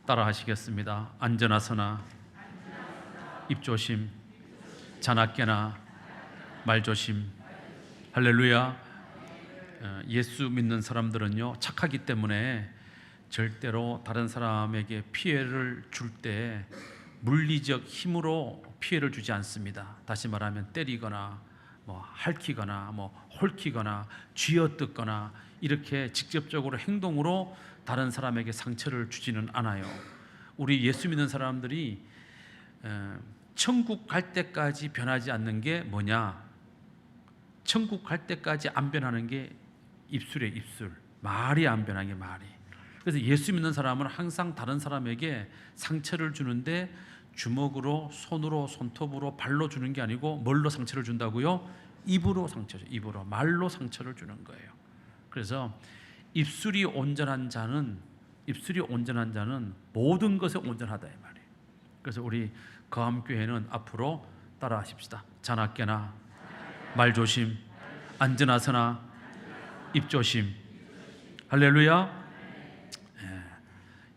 따라 하시겠습니다. 안전하서나 입조심, 자나깨나 말조심. 할렐루야. 예수 믿는 사람들은요, 착하기 때문에 절대로 다른 사람에게 피해를 줄 때 물리적 힘으로 피해를 주지 않습니다. 다시 말하면 때리거나 핥히거나 홀키거나 쥐어뜯거나 이렇게 직접적으로 행동으로 다른 사람에게 상처를 주지는 않아요. 우리 예수 믿는 사람들이 천국 갈 때까지 변하지 않는 게 뭐냐? 천국 갈 때까지 안 변하는 게 입술이에요. 입술. 말이 안 변하는 게 말이. 그래서 예수 믿는 사람은 항상 다른 사람에게 상처를 주는데 주먹으로, 손으로, 손톱으로, 발로 주는 게 아니고 뭘로 상처를 준다고요? 입으로 상처죠. 입으로, 말로 상처를 주는 거예요. 그래서 입술이 온전한 자는 모든 것에 온전하다 이 말이에요. 그래서 우리 거함교회는 앞으로 따라하십시다. 자나깨나 말조심, 안전하서나 입조심. 할렐루야.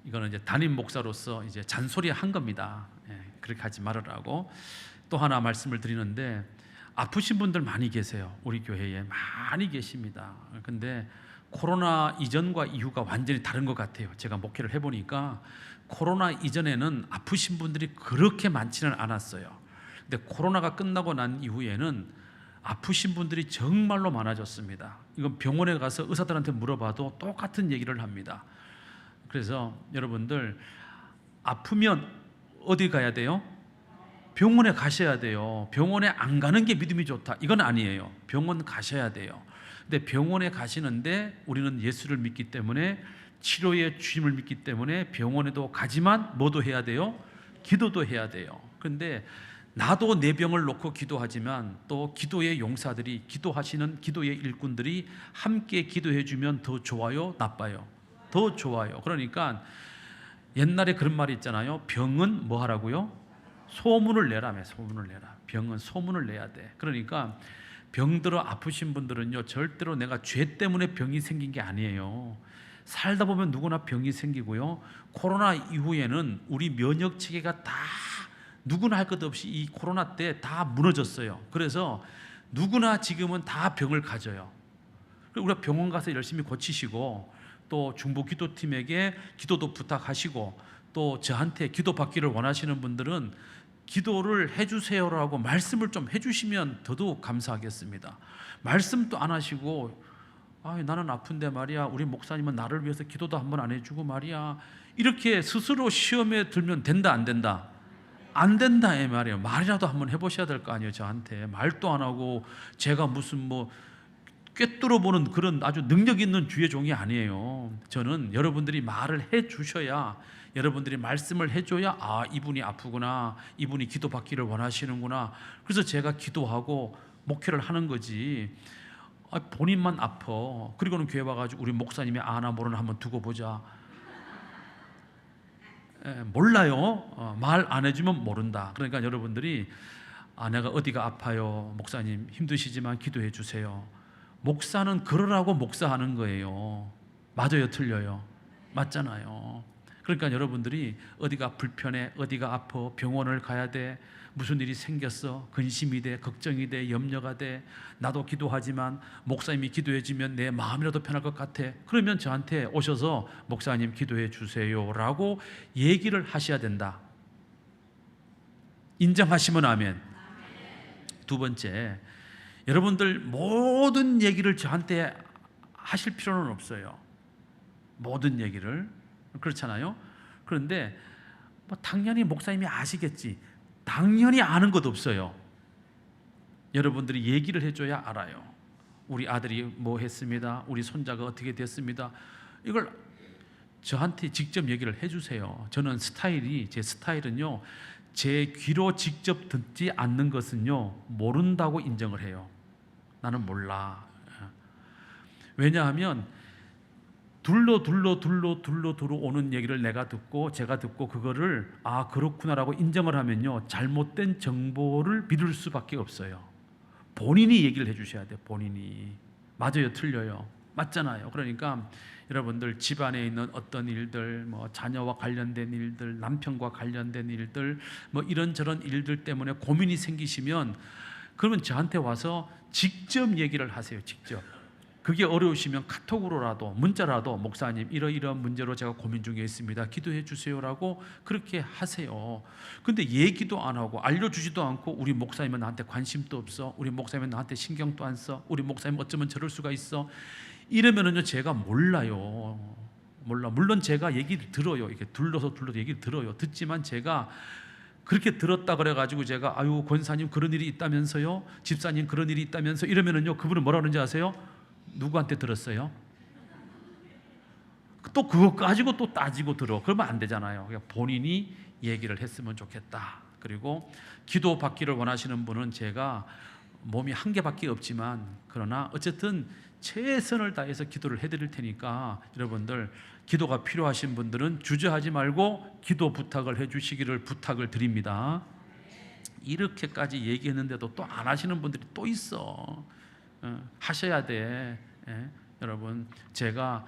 이거는 이제 담임 목사로서 이제 잔소리 한 겁니다. 그렇게 하지 말으라고. 또 하나 말씀을 드리는데, 아프신 분들 많이 계세요. 우리 교회에 많이 계십니다. 근데 코로나 이전과 이후가 완전히 다른 것 같아요. 제가 목회를 해보니까 코로나 이전에는 아프신 분들이 그렇게 많지는 않았어요. 근데 코로나가 끝나고 난 이후에는 아프신 분들이 정말로 많아졌습니다. 이건 병원에 가서 의사들한테 물어봐도 똑같은 얘기를 합니다. 그래서 여러분들 아프면 어디 가야 돼요? 병원에 가셔야 돼요. 병원에 안 가는 게 믿음이 좋다, 이건 아니에요. 병원 가셔야 돼요. 근데 병원에 가시는데 우리는 예수를 믿기 때문에, 치료의 주님을 믿기 때문에 병원에도 가지만 뭐도 해야 돼요? 기도도 해야 돼요. 그런데 나도 내 병을 놓고 기도하지만 또 기도의 용사들이, 기도하시는 기도의 일꾼들이 함께 기도해 주면 더 좋아요, 나빠요? 더 좋아요. 그러니까 옛날에 그런 말이 있잖아요. 병은 뭐 하라고요? 소문을 내라며. 소문을 내라. 병은 소문을 내야 돼. 그러니까 병들어 아프신 분들은요, 절대로 내가 죄 때문에 병이 생긴 게 아니에요. 살다 보면 누구나 병이 생기고요. 코로나 이후에는 우리 면역 체계가 다 누구나 할 것 없이 이 코로나 때 다 무너졌어요. 그래서 누구나 지금은 다 병을 가져요. 그리고 우리가 병원 가서 열심히 고치시고, 또 중보기도팀에게 기도도 부탁하시고, 또 저한테 기도받기를 원하시는 분들은 기도를 해주세요라고 말씀을 좀 해주시면 더더욱 감사하겠습니다. 말씀도 안 하시고, 나는 아픈데 말이야, 우리 목사님은 나를 위해서 기도도 한번 안 해주고 말이야, 이렇게 스스로 시험에 들면 된다 안 된다? 안 된다 이 말이에요. 말이라도 한번 해보셔야 될 거 아니에요. 저한테 말도 안 하고 제가 무슨 꿰뚫어 보는 그런 아주 능력 있는 주의 종이 아니에요. 저는 여러분들이 말을 해 주셔야, 여러분들이 말씀을 해줘야, 이분이 아프구나, 이분이 기도받기를 원하시는구나, 그래서 제가 기도하고 목회를 하는 거지. 본인만 아파. 그리고는 교회 와가지고 우리 목사님이 아나 모르나 한번 두고 보자. 몰라요. 말 안 해주면 모른다. 그러니까 여러분들이 내가 어디가 아파요, 목사님 힘드시지만 기도해 주세요. 목사는 그러라고 목사하는 거예요. 맞아요, 틀려요? 맞잖아요. 그러니까 여러분들이 어디가 불편해, 어디가 아파, 병원을 가야 돼, 무슨 일이 생겼어, 근심이 돼, 걱정이 돼, 염려가 돼, 나도 기도하지만 목사님이 기도해 주면 내 마음이라도 편할 것 같아. 그러면 저한테 오셔서 목사님 기도해 주세요 라고 얘기를 하셔야 된다. 인정하시면 아멘. 두 번째, 여러분들 모든 얘기를 저한테 하실 필요는 없어요. 모든 얘기를. 그렇잖아요. 그런데 당연히 목사님이 아시겠지. 당연히 아는 것 없어요. 여러분들이 얘기를 해줘야 알아요. 우리 아들이 뭐 했습니다, 우리 손자가 어떻게 됐습니다, 이걸 저한테 직접 얘기를 해주세요. 저는 제 스타일은요, 제 귀로 직접 듣지 않는 것은요, 모른다고 인정을 해요. 나는 몰라. 왜냐하면 둘러 들어오는 얘기를 제가 듣고 그거를 그렇구나라고 인정을 하면요, 잘못된 정보를 믿을 수밖에 없어요. 본인이 얘기를 해주셔야 돼요. 본인이. 맞아요, 틀려요? 맞잖아요. 그러니까 여러분들 집안에 있는 어떤 일들, 뭐 자녀와 관련된 일들, 남편과 관련된 일들, 뭐 이런저런 일들 때문에 고민이 생기시면 그러면 저한테 와서 직접 얘기를 하세요. 직접. 그게 어려우시면 카톡으로라도 문자라도 목사님 이러이러한 문제로 제가 고민 중에 있습니다. 기도해 주세요라고 그렇게 하세요. 근데 얘기도 안 하고 알려주지도 않고 우리 목사님은 나한테 관심도 없어. 우리 목사님은 나한테 신경도 안 써. 우리 목사님 어쩌면 저럴 수가 있어. 이러면은요 제가 몰라요. 몰라. 물론 제가 얘기를 들어요. 이렇게 둘러서 얘기를 들어요. 듣지만 제가 그렇게 들었다 그래가지고 제가 아유 권사님 그런 일이 있다면서요. 집사님 그런 일이 있다면서 이러면은요 그분은 뭐라 그러는지 아세요? 누구한테 들었어요? 또 그거 가지고 또 따지고 들어. 그러면 안 되잖아요. 그러니까 본인이 얘기를 했으면 좋겠다. 그리고 기도 받기를 원하시는 분은 제가 몸이 한 개밖에 없지만 그러나 어쨌든 최선을 다해서 기도를 해드릴 테니까 여러분들 기도가 필요하신 분들은 주저하지 말고 기도 부탁을 해주시기를 부탁을 드립니다. 이렇게까지 얘기했는데도 또 안 하시는 분들이 또 있어. 하셔야 돼. 예? 여러분 제가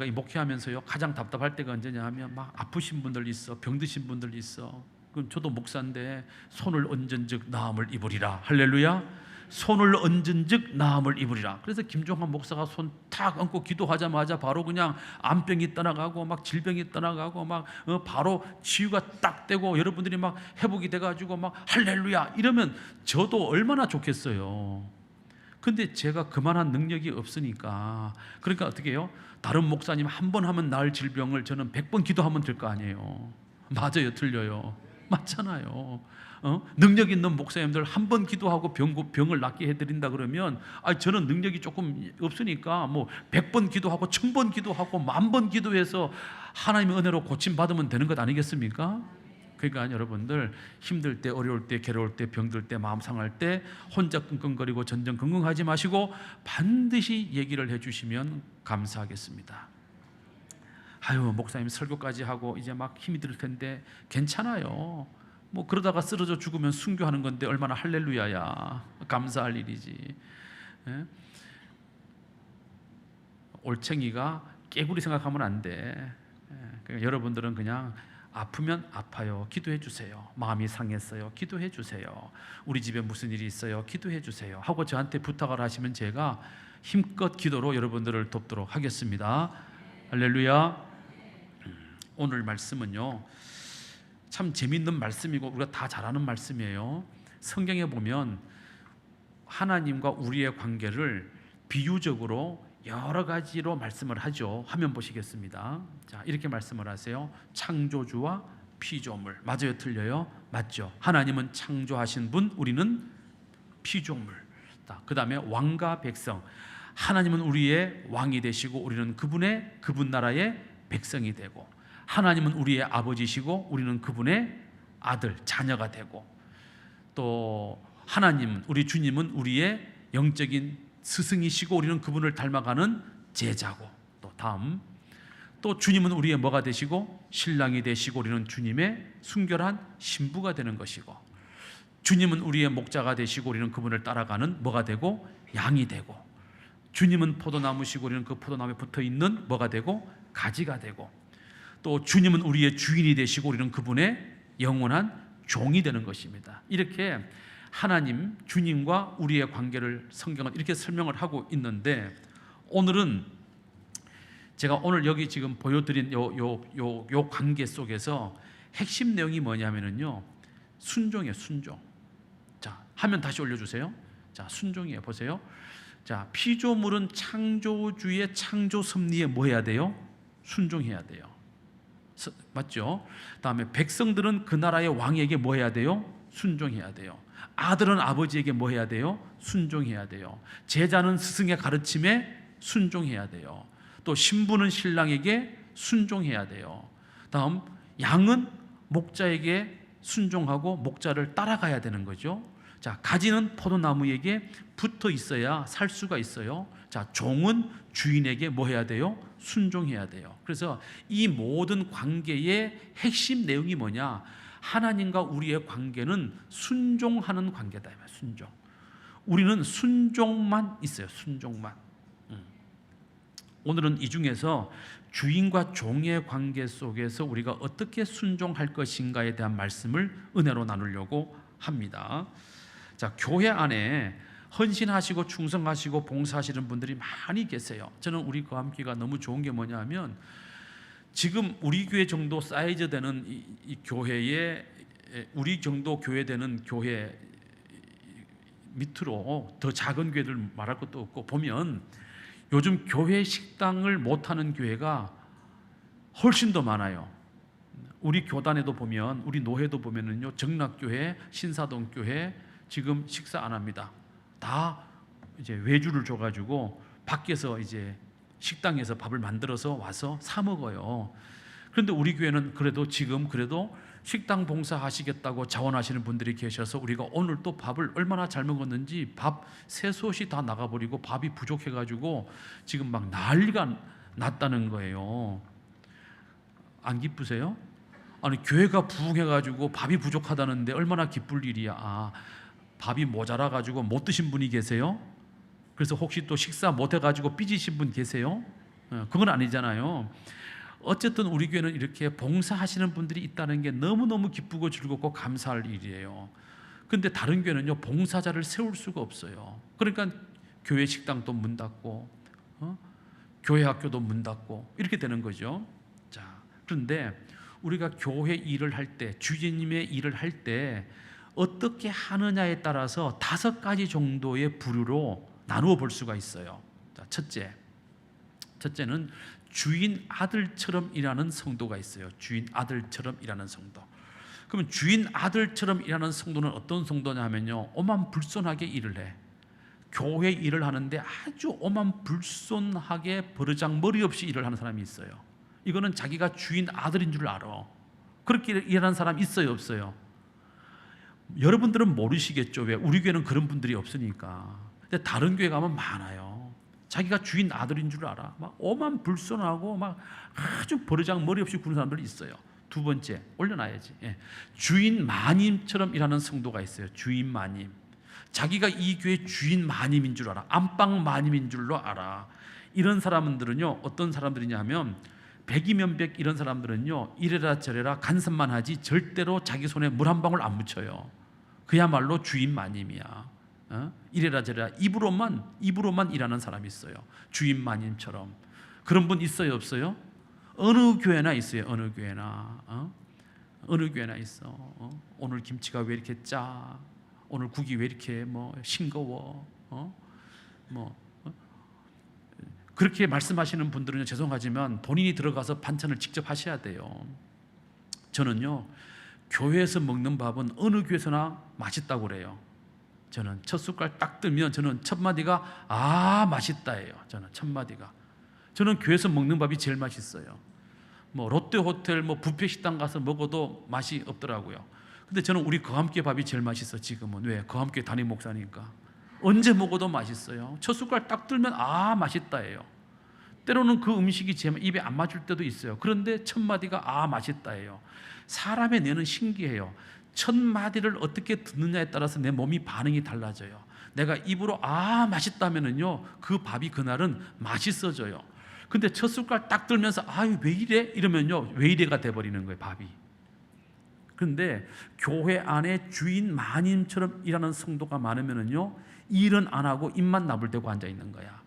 이 목회하면서요 가장 답답할 때가 언제냐 하면 막 아프신 분들 있어, 병드신 분들 있어. 그럼 저도 목사인데 손을 얹은즉 나음을 입으리라. 할렐루야. 손을 얹은즉 나음을 입으리라. 그래서 김종환 목사가 손 탁 얹고 기도하자마자 바로 그냥 암병이 떠나가고 막 질병이 떠나가고 막 바로 치유가 딱 되고 여러분들이 막 회복이 돼가지고 막 할렐루야 이러면 저도 얼마나 좋겠어요. 근데 제가 그만한 능력이 없으니까 그러니까 어떻게 해요? 다른 목사님 한 번 하면 나을 질병을 저는 100번 기도하면 될 거 아니에요. 맞아요, 틀려요? 맞잖아요. 능력 있는 목사님들 한 번 기도하고 병을 낫게 해드린다 그러면 저는 능력이 조금 없으니까 뭐 100번 기도하고 1000번 기도하고 10,000번 기도해서 하나님의 은혜로 고침받으면 되는 것 아니겠습니까? 그러니까 여러분들 힘들 때, 어려울 때, 괴로울 때, 병들 때, 마음 상할 때 혼자 끙끙거리고 전전긍긍하지 마시고 반드시 얘기를 해주시면 감사하겠습니다. 아유 목사님 설교까지 하고 이제 막 힘이 들 텐데 괜찮아요. 뭐 그러다가 쓰러져 죽으면 순교하는 건데 얼마나 할렐루야야. 감사할 일이지. 예? 올챙이가 깨구리 생각하면 안 돼. 예? 그러니까 여러분들은 그냥 아프면 아파요. 기도해 주세요. 마음이 상했어요. 기도해 주세요. 우리 집에 무슨 일이 있어요. 기도해 주세요. 하고 저한테 부탁을 하시면 제가 힘껏 기도로 여러분들을 돕도록 하겠습니다. 할렐루야. 오늘 말씀은요 참 재밌는 말씀이고 우리가 다 잘 아는 말씀이에요. 성경에 보면 하나님과 우리의 관계를 비유적으로 여러 가지로 말씀을 하죠. 화면 보시겠습니다. 자, 이렇게 말씀을 하세요. 창조주와 피조물. 맞아요, 틀려요? 맞죠. 하나님은 창조하신 분, 우리는 피조물. 그 다음에 왕과 백성. 하나님은 우리의 왕이 되시고 우리는 그분 나라의 백성이 되고, 하나님은 우리의 아버지시고 우리는 그분의 아들, 자녀가 되고, 또 하나님, 우리 주님은 우리의 영적인 스승이시고 우리는 그분을 닮아가는 제자고, 또 다음 또 주님은 우리의 뭐가 되시고 신랑이 되시고 우리는 주님의 순결한 신부가 되는 것이고, 주님은 우리의 목자가 되시고 우리는 그분을 따라가는 뭐가 되고 양이 되고, 주님은 포도나무시고 우리는 그 포도나무에 붙어있는 뭐가 되고 가지가 되고, 또 주님은 우리의 주인이 되시고 우리는 그분의 영원한 종이 되는 것입니다. 이렇게 하나님, 주님과 우리의 관계를 성경은 이렇게 설명을 하고 있는데, 오늘은 제가 오늘 여기 지금 보여드린 요 관계 속에서 핵심 내용이 뭐냐면요, 순종이에요. 순종. 자, 화면 다시 올려주세요. 자, 순종이에요. 보세요. 자, 피조물은 창조주의 창조 섭리에 뭐 해야 돼요? 순종해야 돼요. 맞죠? 다음에 백성들은 그 나라의 왕에게 뭐 해야 돼요? 순종해야 돼요. 아들은 아버지에게 뭐 해야 돼요? 순종해야 돼요. 제자는 스승의 가르침에 순종해야 돼요. 또 신부는 신랑에게 순종해야 돼요. 다음 양은 목자에게 순종하고 목자를 따라가야 되는 거죠. 자, 가지는 포도나무에게 붙어 있어야 살 수가 있어요. 자, 종은 주인에게 뭐 해야 돼요? 순종해야 돼요. 그래서 이 모든 관계의 핵심 내용이 뭐냐? 하나님과 우리의 관계는 순종하는 관계다. 순종. 우리는 순종만 있어요. 순종만. 오늘은 이 중에서 주인과 종의 관계 속에서 우리가 어떻게 순종할 것인가에 대한 말씀을 은혜로 나누려고 합니다. 자, 교회 안에 헌신하시고 충성하시고 봉사하시는 분들이 많이 계세요. 저는 우리 거함교회가 너무 좋은 게 뭐냐면 지금 우리 교회 정도 사이즈 되는 이 교회에 우리 정도 교회 되는 교회 밑으로 더 작은 교회들 말할 것도 없고 보면 요즘 교회 식당을 못하는 교회가 훨씬 더 많아요. 우리 교단에도 보면 우리 노회도 보면은요 정락교회, 신사동교회 지금 식사 안 합니다. 다 이제 외주를 줘가지고 밖에서 이제 식당에서 밥을 만들어서 와서 사 먹어요. 그런데 우리 교회는 그래도 지금 그래도 식당 봉사하시겠다고 자원하시는 분들이 계셔서 우리가 오늘 또 밥을 얼마나 잘 먹었는지 밥 셋솥이 다 나가버리고 밥이 부족해가지고 지금 막 난리가 났다는 거예요. 안 기쁘세요? 아니 교회가 부흥해가지고 밥이 부족하다는데 얼마나 기쁠 일이야. 아, 밥이 모자라가지고 못 드신 분이 계세요? 그래서 혹시 또 식사 못 해가지고 삐지신 분 계세요? 그건 아니잖아요. 어쨌든 우리 교회는 이렇게 봉사하시는 분들이 있다는 게 너무너무 기쁘고 즐겁고 감사할 일이에요. 근데 다른 교회는요 봉사자를 세울 수가 없어요. 그러니까 교회 식당도 문 닫고 교회 학교도 문 닫고 이렇게 되는 거죠. 자, 그런데 우리가 교회 일을 할 때 주님의 일을 할 때 어떻게 하느냐에 따라서 5가지 정도의 부류로 나누어 볼 수가 있어요. 자, 첫째는 주인 아들처럼 일하는 성도가 있어요. 주인 아들처럼 일하는 성도. 그러면 주인 아들처럼 일하는 성도는 어떤 성도냐면요, 오만불손하게 일을 해. 교회 일을 하는데 아주 오만불손하게 버르장머리 없이 일을 하는 사람이 있어요. 이거는 자기가 주인 아들인 줄 알아. 그렇게 일하는 사람 있어요, 없어요? 여러분들은 모르시겠죠. 왜? 우리 교회는 그런 분들이 없으니까. 근데 다른 교회 가면 많아요. 자기가 주인 아들인 줄 알아. 막 오만불손하고 막 아주 버르장머리 없이 구는 사람들이 있어요. 두 번째, 올려놔야지. 주인 마님처럼 일하는 성도가 있어요. 주인 마님. 자기가 이 교회 주인 마님인 줄 알아. 안방 마님인 줄로 알아. 이런 사람들은요 어떤 사람들이냐 하면 백이면 백 이런 사람들은요 이래라 저래라 간섭만 하지 절대로 자기 손에 물 한 방울 안 묻혀요. 그야말로 주인 마님이야. 이래라 저래라 입으로만 일하는 사람이 있어요. 주인 마님처럼. 그런 분 있어요, 없어요? 어느 교회나 있어요. 어느 교회나. 어느 교회나 있어. 오늘 김치가 왜 이렇게 짜? 오늘 국이 왜 이렇게 싱거워? 그렇게 말씀하시는 분들은 죄송하지만 본인이 들어가서 반찬을 직접 하셔야 돼요. 저는요 교회에서 먹는 밥은 어느 교회에서나 맛있다고 그래요. 저는 첫 숟갈 딱 들면 저는 첫 마디가 아 맛있다예요. 저는 첫 마디가. 저는 교회에서 먹는 밥이 제일 맛있어요. 롯데호텔 뷔페 식당 가서 먹어도 맛이 없더라고요. 근데 저는 우리 거함교회 밥이 제일 맛있어. 지금은. 왜? 거함교회 담임 목사니까. 언제 먹어도 맛있어요. 첫 숟갈 딱 들면 아 맛있다예요. 때로는 그 음식이 제 입에 안 맞을 때도 있어요. 그런데 첫 마디가 아 맛있다예요. 사람의 뇌는 신기해요. 첫 마디를 어떻게 듣느냐에 따라서 내 몸이 반응이 달라져요. 내가 입으로 아 맛있다면은요 그 밥이 그날은 맛있어져요. 근데 첫 숟갈 딱 들면서 아유 왜 이래? 이러면요 왜 이래가 돼버리는 거예요 밥이. 그런데 교회 안에 주인 마님처럼 일하는 성도가 많으면은요 일은 안 하고 입만 나불대고 앉아 있는 거야.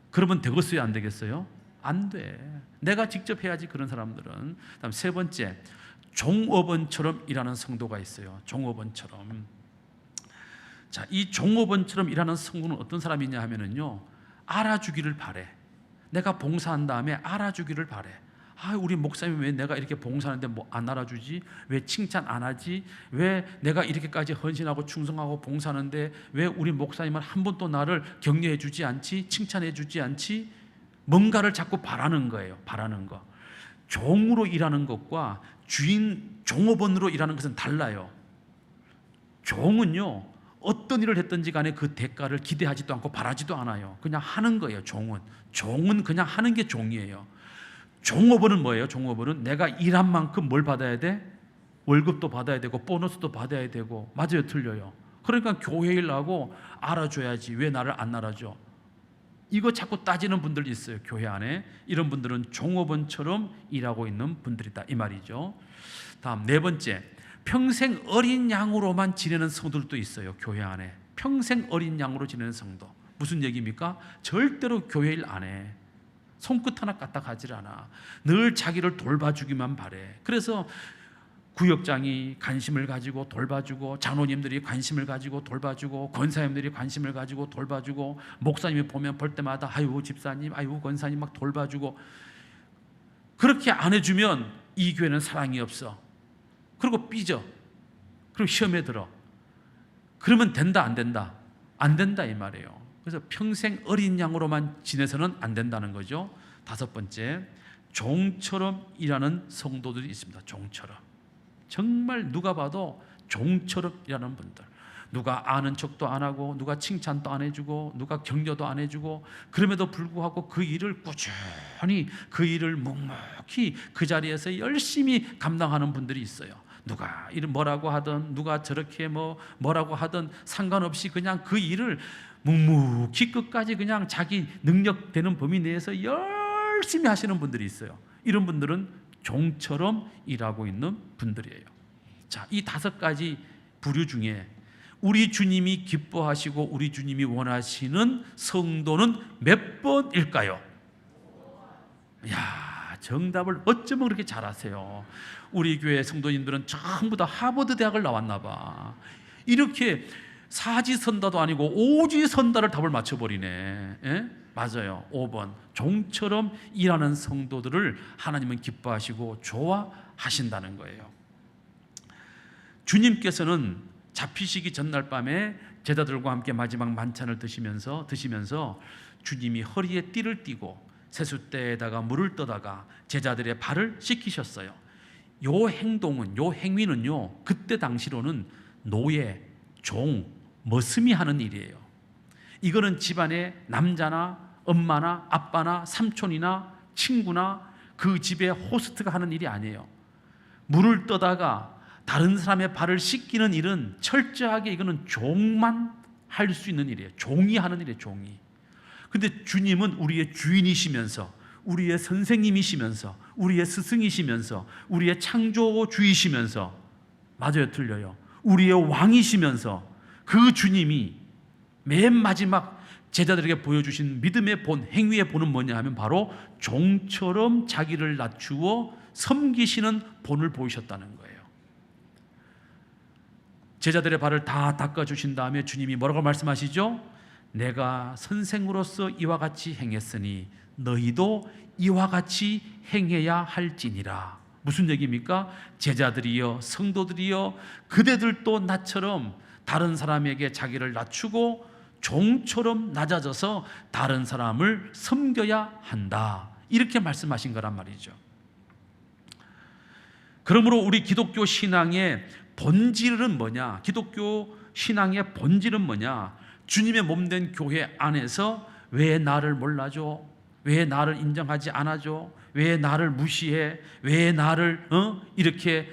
그러면 되겠어요, 안 되겠어요? 안 돼. 내가 직접 해야지. 그런 사람들은. 그다음 세 번째, 종업원처럼 일하는 성도가 있어요. 종업원처럼. 자, 이 종업원처럼 일하는 성도는 어떤 사람이냐 하면은요 알아주기를 바래. 내가 봉사한 다음에 알아주기를 바래. 아, 우리 목사님 왜 내가 이렇게 봉사하는데 안 알아주지? 왜 칭찬 안 하지? 왜 내가 이렇게까지 헌신하고 충성하고 봉사하는데 왜 우리 목사님은 한 번도 나를 격려해 주지 않지? 칭찬해 주지 않지? 뭔가를 자꾸 바라는 거예요. 바라는 거. 종으로 일하는 것과 종업원으로 일하는 것은 달라요. 종은요 어떤 일을 했든지 간에 그 대가를 기대하지도 않고 바라지도 않아요. 그냥 하는 거예요. 종은 그냥 하는 게 종이에요. 종업원은 뭐예요? 종업원은 내가 일한 만큼 뭘 받아야 돼? 월급도 받아야 되고 보너스도 받아야 되고. 맞아요, 틀려요? 그러니까 교회 일하고 알아줘야지. 왜 나를 안 알아줘? 이거 자꾸 따지는 분들이 있어요. 교회 안에 이런 분들은 종업원처럼 일하고 있는 분들이다 이 말이죠. 다음 네 번째, 평생 어린 양으로만 지내는 성도들도 있어요. 교회 안에 평생 어린 양으로 지내는 성도. 무슨 얘기입니까? 절대로 교회 일 안 해. 손끝 하나 까딱하지 않아. 늘 자기를 돌봐주기만 바래. 그래서 구역장이 관심을 가지고 돌봐주고, 장로님들이 관심을 가지고 돌봐주고, 권사님들이 관심을 가지고 돌봐주고, 목사님이 보면 볼 때마다 아유 집사님, 아유 권사님 막 돌봐주고. 그렇게 안 해주면 이 교회는 사랑이 없어. 그리고 삐져. 그리고 시험에 들어. 그러면 된다 안 된다? 안 된다 이 말이에요. 그래서 평생 어린 양으로만 지내서는 안 된다는 거죠. 다섯 번째, 종처럼 일하는 성도들이 있습니다. 종처럼. 정말 누가 봐도 종처럼 일하는 분들. 누가 아는 척도 안 하고, 누가 칭찬도 안 해주고, 누가 격려도 안 해주고, 그럼에도 불구하고 그 일을 꾸준히, 그 일을 묵묵히 그 자리에서 열심히 감당하는 분들이 있어요. 누가 일 뭐라고 하든, 누가 저렇게 뭐라고 하든 상관없이 그냥 그 일을 묵묵히 끝까지 그냥 자기 능력되는 범위 내에서 열심히 하시는 분들이 있어요. 이런 분들은 종처럼 일하고 있는 분들이에요. 자, 이 다섯 가지 부류 중에 우리 주님이 기뻐하시고 우리 주님이 원하시는 성도는 몇 번일까요? 야, 정답을 어쩌면 그렇게 잘하세요. 우리 교회 성도님들은 전부 다 하버드 대학을 나왔나 봐. 이렇게 사지선다도 아니고 오지선다를 답을 맞춰버리네. 예? 맞아요. 5번. 종처럼 일하는 성도들을 하나님은 기뻐하시고 좋아하신다는 거예요. 주님께서는 잡히시기 전날 밤에 제자들과 함께 마지막 만찬을 드시면서 주님이 허리에 띠를 띠고 세숫대에다가 물을 떠다가 제자들의 발을 씻기셨어요. 요 행동은, 요 행위는요, 그때 당시로는 노예, 종, 머슴이 하는 일이에요. 이거는 집안에 남자나 엄마나 아빠나 삼촌이나 친구나 그 집의 호스트가 하는 일이 아니에요. 물을 떠다가 다른 사람의 발을 씻기는 일은 철저하게 이거는 종만 할 수 있는 일이에요. 종이 하는 일이에요. 종이. 근데 주님은 우리의 주인이시면서, 우리의 선생님이시면서, 우리의 스승이시면서, 우리의 창조주이시면서, 맞아요 틀려요, 우리의 왕이시면서 그 주님이 맨 마지막 제자들에게 보여주신 믿음의 본, 행위의 본은 뭐냐 하면 바로 종처럼 자기를 낮추어 섬기시는 본을 보이셨다는 거예요. 제자들의 발을 다 닦아주신 다음에 주님이 뭐라고 말씀하시죠? 내가 선생으로서 이와 같이 행했으니 너희도 이와 같이 행해야 할지니라. 무슨 얘기입니까? 제자들이여, 성도들이여, 그대들도 나처럼 다른 사람에게 자기를 낮추고 종처럼 낮아져서 다른 사람을 섬겨야 한다. 이렇게 말씀하신 거란 말이죠. 그러므로 우리 기독교 신앙의 본질은 뭐냐? 기독교 신앙의 본질은 뭐냐? 주님의 몸된 교회 안에서 왜 나를 몰라줘? 왜 나를 인정하지 않아줘? 왜 나를 무시해? 왜 나를 이렇게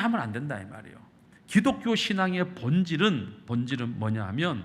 하면 안 된다 이 말이에요. 기독교 신앙의 본질은 뭐냐 하면,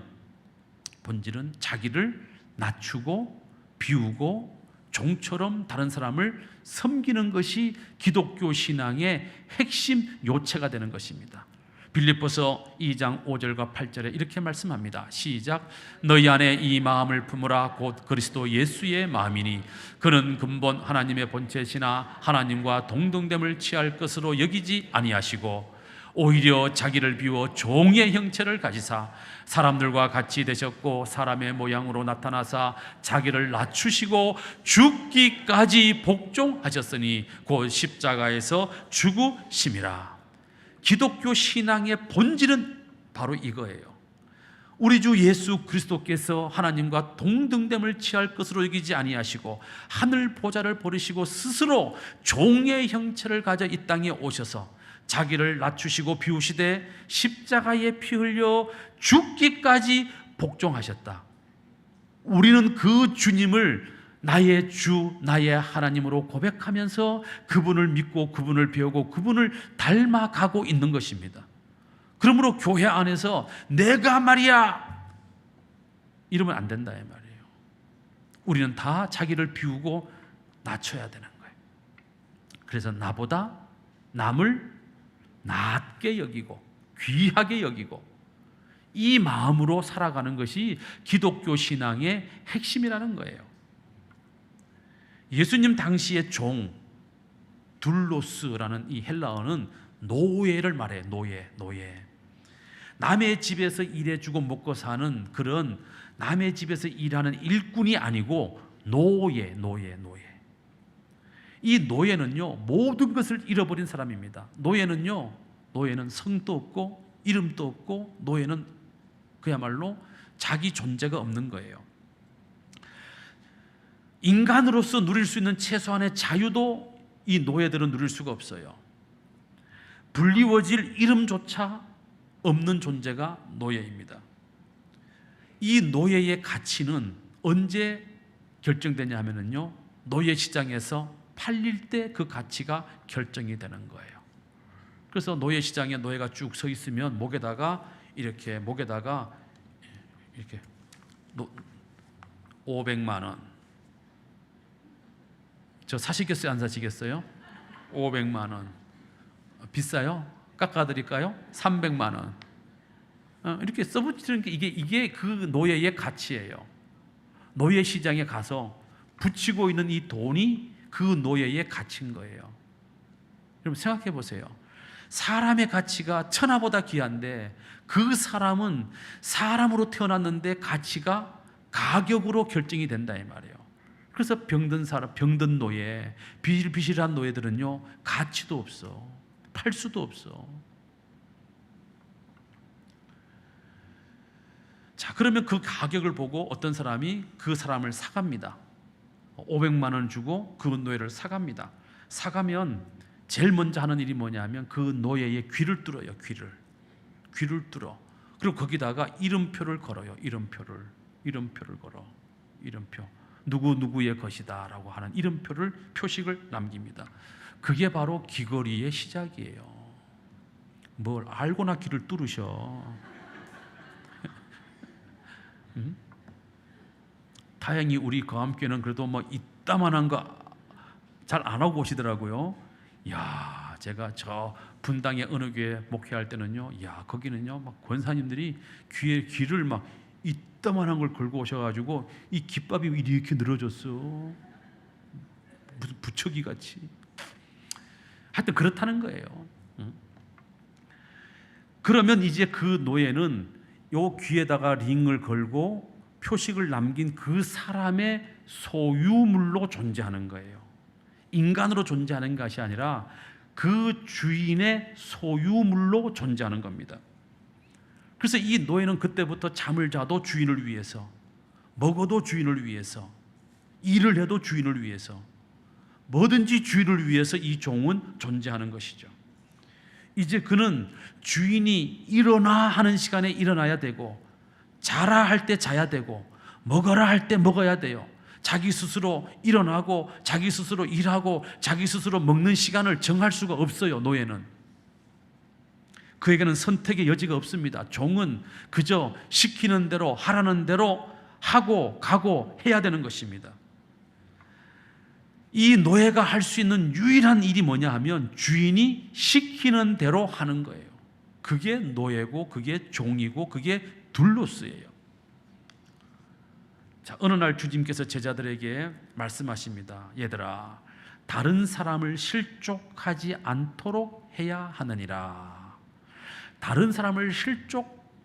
본질은 자기를 낮추고 비우고 종처럼 다른 사람을 섬기는 것이 기독교 신앙의 핵심 요체가 되는 것입니다. 빌립보서 2장 5절과 8절에 이렇게 말씀합니다. 시작. 너희 안에 이 마음을 품으라. 곧 그리스도 예수의 마음이니 그는 근본 하나님의 본체시나 하나님과 동등됨을 취할 것으로 여기지 아니하시고 오히려 자기를 비워 종의 형체를 가지사 사람들과 같이 되셨고 사람의 모양으로 나타나사 자기를 낮추시고 죽기까지 복종하셨으니 곧 십자가에서 죽으심이라. 기독교 신앙의 본질은 바로 이거예요. 우리 주 예수 그리스도께서 하나님과 동등됨을 취할 것으로 여기지 아니하시고 하늘 보좌를 버리시고 스스로 종의 형체를 가져 이 땅에 오셔서 자기를 낮추시고 비우시되 십자가에 피 흘려 죽기까지 복종하셨다. 우리는 그 주님을 나의 주, 나의 하나님으로 고백하면서 그분을 믿고 그분을 배우고 그분을 닮아가고 있는 것입니다. 그러므로 교회 안에서 내가 말이야 이러면 안 된다 이 말이에요. 우리는 다 자기를 비우고 낮춰야 되는 거예요. 그래서 나보다 남을 낮게 여기고 귀하게 여기고 이 마음으로 살아가는 것이 기독교 신앙의 핵심이라는 거예요. 예수님 당시의 종 둘로스라는 이 헬라어는 노예를 말해요. 노예. 남의 집에서 일해주고 먹고 사는 그런 남의 집에서 일하는 일꾼이 아니고 노예. 이 노예는요, 모든 것을 잃어버린 사람입니다. 노예는 성도 없고 이름도 없고 노예는 그야말로 자기 존재가 없는 거예요. 인간으로서 누릴 수 있는 최소한의 자유도 이 노예들은 누릴 수가 없어요. 불리워질 이름조차 없는 존재가 노예입니다. 이 노예의 가치는 언제 결정되냐 하면요, 노예 시장에서 팔릴 때 그 가치가 결정이 되는 거예요. 그래서 노예 시장에 노예가 쭉 서 있으면 목에다가 500만 원. 저 사시겠어요? 안 사시겠어요? 500만 원. 비싸요? 깎아드릴까요? 300만 원. 이렇게 써붙이는 게 이게 그 노예의 가치예요. 노예 시장에 가서 붙이고 있는 이 돈이 그 노예의 가치인 거예요. 여러분 생각해 보세요. 사람의 가치가 천하보다 귀한데 그 사람은 사람으로 태어났는데 가치가 가격으로 결정이 된다 이 말이에요. 그래서 병든 사람, 병든 노예, 비실비실한 노예들은요 가치도 없어. 팔 수도 없어. 자, 그러면 그 가격을 보고 어떤 사람이 그 사람을 사갑니다. 500만 원 주고 그 노예를 사갑니다. 사가면 제일 먼저 하는 일이 뭐냐면 그 노예의 귀를 뚫어요. 귀를 뚫어. 그리고 거기다가 이름표를 걸어요. 이름표를 걸어. 이름표. 누구누구의 것이다 라고 하는 이름표를, 표식을 남깁니다. 그게 바로 귀걸이의 시작이에요. 뭘 알고나 귀를 뚫으셔. 다행히 우리 거함교회는 그래도 뭐 이따만한 거 잘 안 하고 오시더라고요. 야, 제가 저 분당의 어느 교회 목회할 때는요, 야, 거기는요, 막 권사님들이 귀를 막 이따만한 걸 걸고 오셔가지고 이 깃밥이 이렇게 늘어졌어. 무슨 부처기 같이. 하여튼 그렇다는 거예요. 그러면 이제 그 노예는 요 귀에다가 링을 걸고 표식을 남긴 그 사람의 소유물로 존재하는 거예요. 인간으로 존재하는 것이 아니라 그 주인의 소유물로 존재하는 겁니다. 그래서 이 노예는 그때부터 잠을 자도 주인을 위해서, 먹어도 주인을 위해서, 일을 해도 주인을 위해서, 뭐든지 주인을 위해서 이 종은 존재하는 것이죠. 이제 그는 주인이 일어나 하는 시간에 일어나야 되고, 자라 할 때 자야 되고, 먹어라 할 때 먹어야 돼요. 자기 스스로 일어나고 자기 스스로 일하고 자기 스스로 먹는 시간을 정할 수가 없어요. 노예는 그에게는 선택의 여지가 없습니다. 종은 그저 시키는 대로 하라는 대로 하고 가고 해야 되는 것입니다. 이 노예가 할 수 있는 유일한 일이 뭐냐 하면 주인이 시키는 대로 하는 거예요. 그게 노예고 그게 종이고 그게 둘로스예요. 자, 어느 날 주님께서 제자들에게 말씀하십니다. 얘들아, 다른 사람을 실족하지 않도록 해야 하느니라. 다른 사람을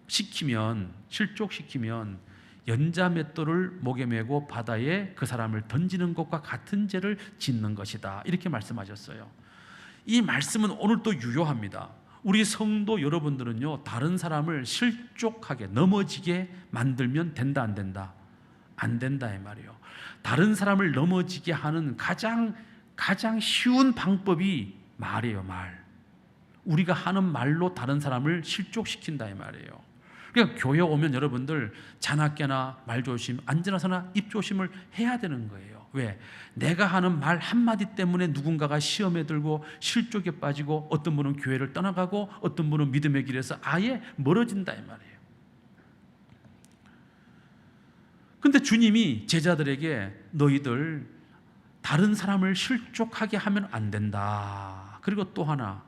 실족시키면 연자맷돌을 목에 메고 바다에 그 사람을 던지는 것과 같은 죄를 짓는 것이다. 이렇게 말씀하셨어요. 이 말씀은 오늘도 유효합니다. 우리 성도 여러분들은요, 다른 사람을 실족하게 넘어지게 만들면 된다, 안 된다? 안 된다 이 말이에요. 다른 사람을 넘어지게 하는 가장 쉬운 방법이 말이에요. 말. 우리가 하는 말로 다른 사람을 실족시킨다 이 말이에요. 그러니까 교회 오면 여러분들 자나깨나 말조심, 안전하서나 입조심을 해야 되는 거예요. 왜? 내가 하는 말 한마디 때문에 누군가가 시험에 들고 실족에 빠지고 어떤 분은 교회를 떠나가고 어떤 분은 믿음의 길에서 아예 멀어진다 이 말이에요. 근데 주님이 제자들에게 너희들 다른 사람을 실족하게 하면 안 된다. 그리고 또 하나,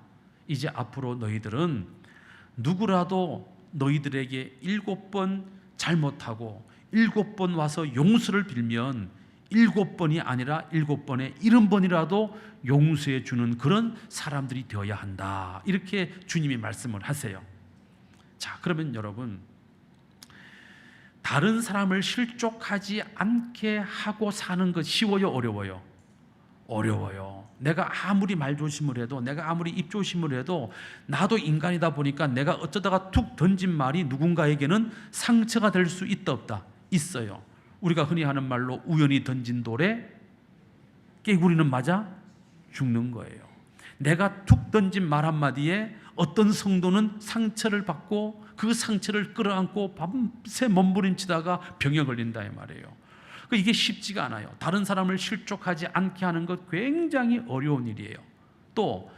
이제 앞으로 너희들은 누구라도 너희들에게 7번 잘못하고 7번 와서 용서를 빌면 7번이 아니라 7번에 70번이라도 용서해 주는 그런 사람들이 되어야 한다. 이렇게 주님이 말씀을 하세요. 자, 그러면 여러분, 다른 사람을 실족하지 않게 하고 사는 것 쉬워요, 어려워요? 어려워요. 내가 아무리 말조심을 해도, 내가 아무리 입조심을 해도, 나도 인간이다 보니까 내가 어쩌다가 툭 던진 말이 누군가에게는 상처가 될 수 있다 없다? 있어요. 우리가 흔히 하는 말로 우연히 던진 돌에 깨구리는 맞아 죽는 거예요. 내가 툭 던진 말 한마디에 어떤 성도는 상처를 받고 그 상처를 끌어안고 밤새 몸부림치다가 병에 걸린다 이 말이에요. 이게 쉽지가 않아요. 다른 사람을 실족하지 않게 하는 것 굉장히 어려운 일이에요. 또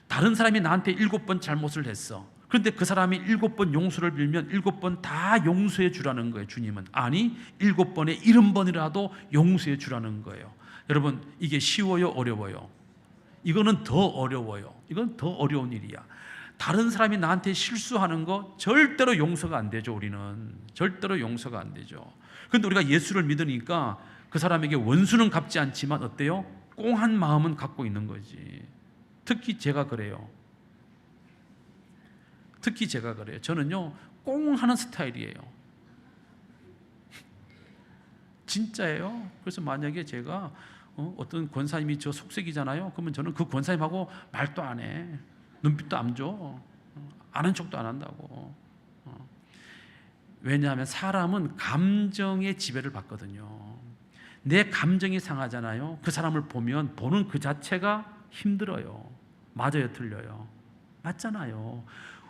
다른 사람이 나한테 7번 잘못을 했어. 그런데 그 사람이 7번 용서를 빌면 7번 다 용서해 주라는 거예요. 주님은 아니 7번에 70번이라도 용서해 주라는 거예요. 여러분, 이게 쉬워요, 어려워요? 이거는 더 어려워요. 이건 더 어려운 일이야. 다른 사람이 나한테 실수하는 거 절대로 용서가 안 되죠. 우리는 절대로 용서가 안 되죠. 그런데 우리가 예수를 믿으니까 그 사람에게 원수는 갚지 않지만 어때요? 꽁한 마음은 갖고 있는 거지. 특히 제가 그래요. 저는요, 꽁하는 스타일이에요. 진짜예요. 그래서 만약에 제가 어떤 권사님이 저 속색이잖아요. 그러면 저는 그 권사님하고 말도 안 해. 눈빛도 안 줘. 아는 척도 안 한다고. 왜냐하면 사람은 감정의 지배를 받거든요. 내 감정이 상하잖아요. 그 사람을 보면 보는 그 자체가 힘들어요. 맞아요, 틀려요? 맞잖아요.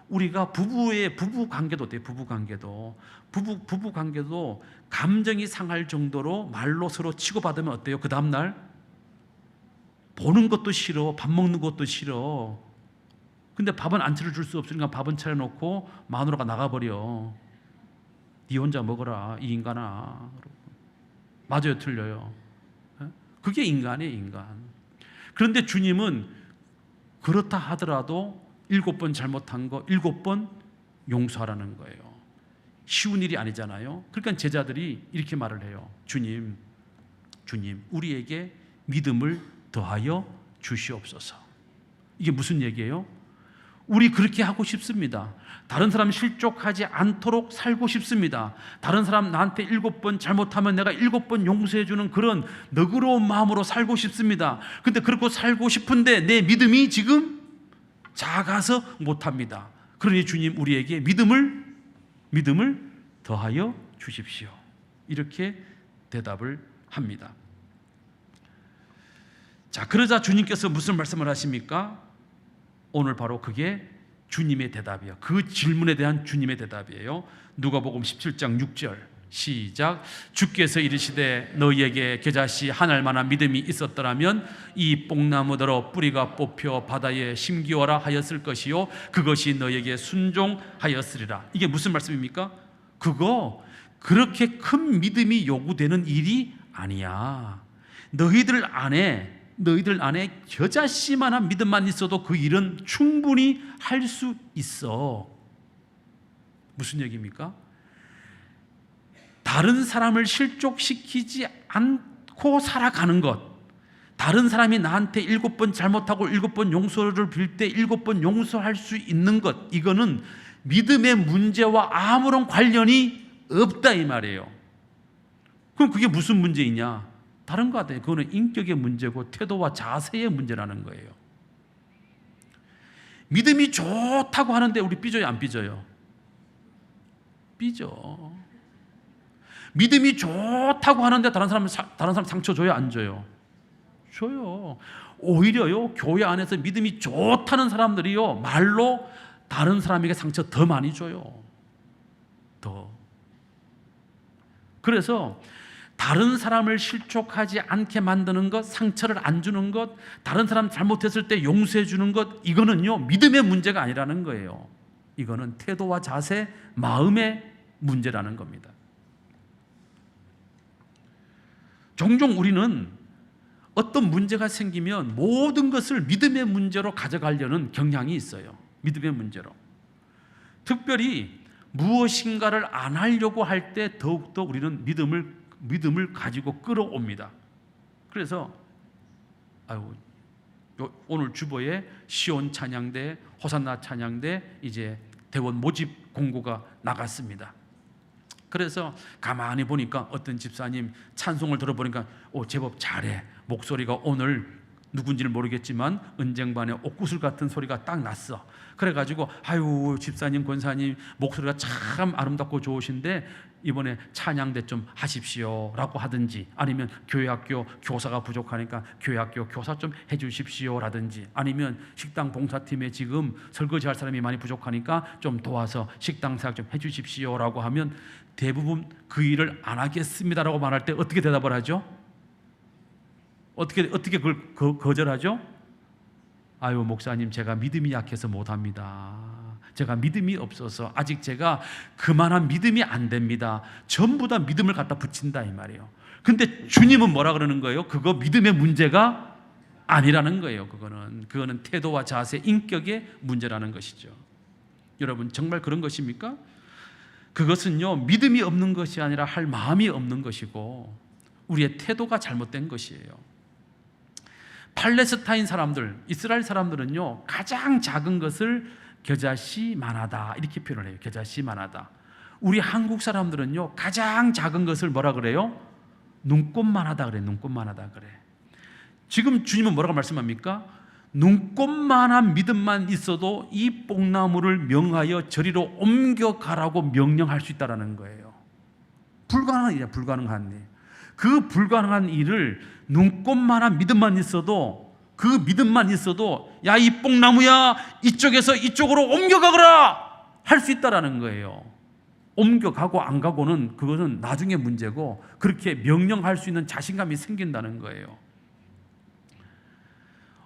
우리가 부부 관계도 어때요? 부부 관계도 감정이 상할 정도로 말로 서로 치고받으면 어때요? 그 다음날 보는 것도 싫어, 밥 먹는 것도 싫어. 근데 밥은 안 차려줄 수 없으니까 밥은 차려놓고 마누라가 나가버려. 네 혼자 먹어라, 이 인간아. 맞아요, 틀려요? 그게 인간이에요, 인간. 그런데 주님은 그렇다 하더라도 7번 잘못한 거 7번 용서하라는 거예요. 쉬운 일이 아니잖아요. 그러니까 제자들이 이렇게 말을 해요. 주님, 우리에게 믿음을 더하여 주시옵소서. 이게 무슨 얘기예요? 우리 그렇게 하고 싶습니다. 다른 사람 실족하지 않도록 살고 싶습니다. 다른 사람 나한테 7번 잘못하면 내가 7번 용서해 주는 그런 너그러운 마음으로 살고 싶습니다. 근데 그렇게 살고 싶은데 내 믿음이 지금 작아서 못합니다. 그러니 주님, 우리에게 믿음을 더하여 주십시오. 이렇게 대답을 합니다. 자, 그러자 주님께서 무슨 말씀을 하십니까? 오늘 바로 그게 주님의 대답이에요. 그 질문에 대한 주님의 대답이에요. 누가복음 17장 6절 시작. 주께서 이르시되 너희에게 겨자씨 한 알만한 믿음이 있었더라면 이 뽕나무더러 뿌리가 뽑혀 바다에 심기어라 하였을 것이요 그것이 너희에게 순종하였으리라. 이게 무슨 말씀입니까? 그거 그렇게 큰 믿음이 요구되는 일이 아니야. 너희들 안에 겨자씨만한 믿음만 있어도 그 일은 충분히 할 수 있어. 무슨 얘기입니까? 다른 사람을 실족시키지 않고 살아가는 것, 다른 사람이 나한테 7번 잘못하고 7번 용서를 빌 때 7번 용서할 수 있는 것, 이거는 믿음의 문제와 아무런 관련이 없다 이 말이에요. 그럼 그게 무슨 문제이냐? 다른 거 같아요. 그거는 인격의 문제고 태도와 자세의 문제라는 거예요. 믿음이 좋다고 하는데 우리 삐져요, 안 삐져요? 삐져. 믿음이 좋다고 하는데 다른 사람 상처 줘요, 안 줘요? 줘요. 오히려요, 교회 안에서 믿음이 좋다는 사람들이요, 말로 다른 사람에게 상처 더 많이 줘요. 더. 그래서 다른 사람을 실족하지 않게 만드는 것, 상처를 안 주는 것, 다른 사람 잘못했을 때 용서해 주는 것, 이거는요, 믿음의 문제가 아니라는 거예요. 이거는 태도와 자세, 마음의 문제라는 겁니다. 종종 우리는 어떤 문제가 생기면 모든 것을 믿음의 문제로 가져가려는 경향이 있어요. 믿음의 문제로. 특별히 무엇인가를 안 하려고 할 때 더욱더 우리는 믿음을 가지고 끌어옵니다. 그래서 오늘 주보에 시온 찬양대, 호산나 찬양대 이제 대원 모집 공고가 나갔습니다. 그래서 가만히 보니까 어떤 집사님 찬송을 들어보니까 제법 잘해. 목소리가 오늘 누군지는 모르겠지만 은쟁반의 옥구슬 같은 소리가 딱 났어. 그래가지고 아유 집사님 권사님 목소리가 참 아름답고 좋으신데 이번에 찬양대 좀 하십시오 라고 하든지, 아니면 교회학교 교사가 부족하니까 교회학교 교사 좀 해주십시오 라든지, 아니면 식당 봉사팀에 지금 설거지할 사람이 많이 부족하니까 좀 도와서 식당 사역 좀 해주십시오 라고 하면 대부분 그 일을 안 하겠습니다 라고 말할 때 어떻게 대답을 하죠? 어떻게 그걸 거절하죠? 아유 목사님 제가 믿음이 약해서 못합니다. 제가 믿음이 없어서 아직 제가 그만한 믿음이 안 됩니다. 전부 다 믿음을 갖다 붙인다 이 말이에요. 근데 주님은 뭐라 그러는 거예요? 그거 믿음의 문제가 아니라는 거예요. 그거는 태도와 자세, 인격의 문제라는 것이죠. 여러분 정말 그런 것입니까? 그것은요 믿음이 없는 것이 아니라 할 마음이 없는 것이고 우리의 태도가 잘못된 것이에요. 팔레스타인 사람들, 이스라엘 사람들은요 가장 작은 것을 겨자씨만하다 이렇게 표현을 해요. 겨자씨만하다. 우리 한국 사람들은요 가장 작은 것을 뭐라 그래요? 눈꼽만하다 그래. 눈꼽만하다 그래. 지금 주님은 뭐라고 말씀합니까? 눈꼽만한 믿음만 있어도 이 뽕나무를 명하여 저리로 옮겨가라고 명령할 수 있다는 거예요. 불가능한 일이야. 불가능한 일. 그 불가능한 일을 눈꼽만한 믿음만 있어도, 그 믿음만 있어도 야 이 뽕나무야 이쪽에서 이쪽으로 옮겨가거라 할 수 있다라는 거예요. 옮겨가고 안 가고는 그것은 나중에 문제고, 그렇게 명령할 수 있는 자신감이 생긴다는 거예요.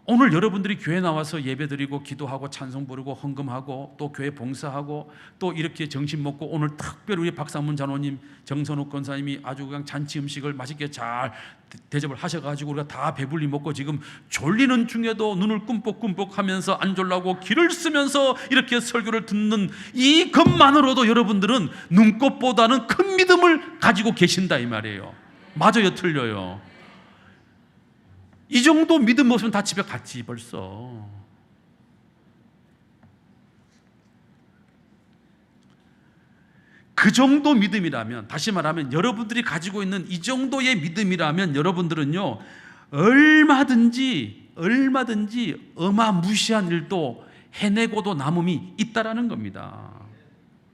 오늘 여러분들이 교회 나와서 예배드리고 기도하고 찬송 부르고 헌금하고 또 교회 봉사하고 또 이렇게 정신 먹고, 오늘 특별히 우리 박상문 장로님, 정선욱 권사님이 아주 그냥 잔치 음식을 맛있게 잘 대접을 하셔가지고 우리가 다 배불리 먹고 지금 졸리는 중에도 눈을 꿈뻑꿈뻑 하면서 안 졸라고 길을 쓰면서 이렇게 설교를 듣는 이 것만으로도 여러분들은 눈꽃보다는 큰 믿음을 가지고 계신다 이 말이에요. 맞아요, 틀려요? 이 정도 믿음 없으면 다 집에 갔지 벌써. 그 정도 믿음이라면, 다시 말하면 여러분들이 가지고 있는 이 정도의 믿음이라면 여러분들은요 얼마든지 어마무시한 일도 해내고도 남음이 있다라는 겁니다.